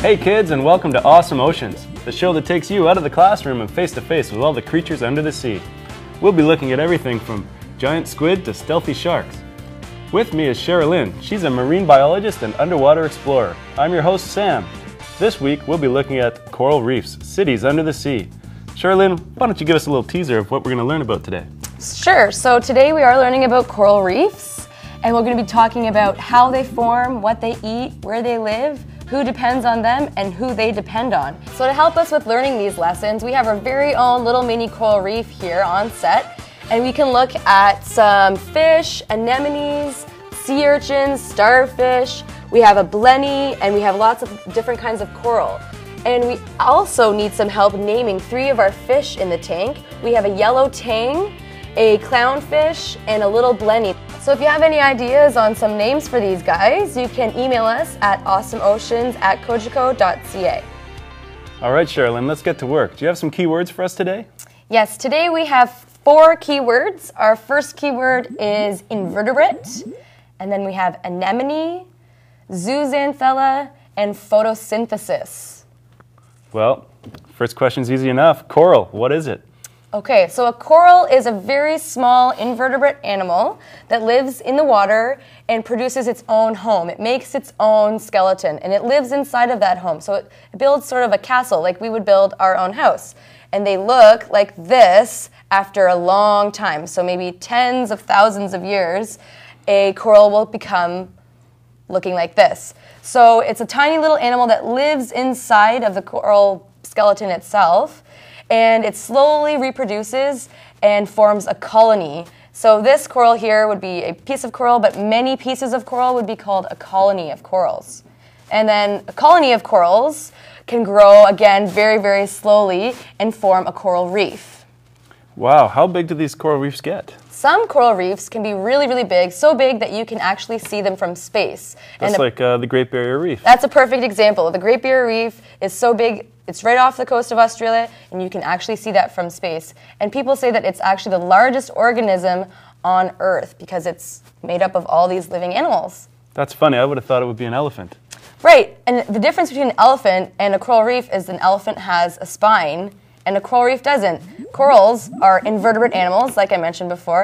Hey kids, and welcome to Awesome Oceans, the show that takes you out of the classroom and face to face with all the creatures under the sea. We'll be looking at everything from giant squid to stealthy sharks. With me is Sherilyn. She's a marine biologist and underwater explorer. I'm your host, Sam. This week, we'll be looking at coral reefs, cities under the sea. Sherilyn, why don't you give us a little teaser of what we're going to learn about today? Sure. So today we are learning about coral reefs, and we're going to be talking about how they form, what they eat, where they live, who depends on them, and who they depend on. So to help us with learning these lessons, we have our very own little mini coral reef here on set, and we can look at some fish, anemones, sea urchins, starfish. We have a blenny, and we have lots of different kinds of coral. And we also need some help naming 3 of our fish in the tank. We have a yellow tang, a clownfish, and a little blenny. So if you have any ideas on some names for these guys, you can email us at awesomeoceans@cogeco.ca. All right, Sherilyn, let's get to work. Do you have some keywords for us today? Yes, today we have 4 keywords. Our first keyword is invertebrate, and then we have anemone, zooxanthella, and photosynthesis. Well, first question's easy enough. Coral, what is it? Okay, so a coral is a very small invertebrate animal that lives in the water and produces its own home. It makes its own skeleton, and it lives inside of that home. So it builds sort of a castle, like we would build our own house. And they look like this after a long time. So maybe tens of thousands of years, a coral will become looking like this. So it's a tiny little animal that lives inside of the coral skeleton itself, and it slowly reproduces and forms a colony. So this coral here would be a piece of coral, but many pieces of coral would be called a colony of corals. And then a colony of corals can grow again very, very slowly and form a coral reef. Wow, how big do these coral reefs get? Some coral reefs can be really, really big, so big that you can actually see them from space. That's like the Great Barrier Reef. That's a perfect example. The Great Barrier Reef is so big, it's right off the coast of Australia, and you can actually see that from space. And people say that it's actually the largest organism on Earth because it's made up of all these living animals. That's funny. I would have thought it would be an elephant. Right, and the difference between an elephant and a coral reef is an elephant has a spine, and a coral reef doesn't. Corals are invertebrate animals, like I mentioned before,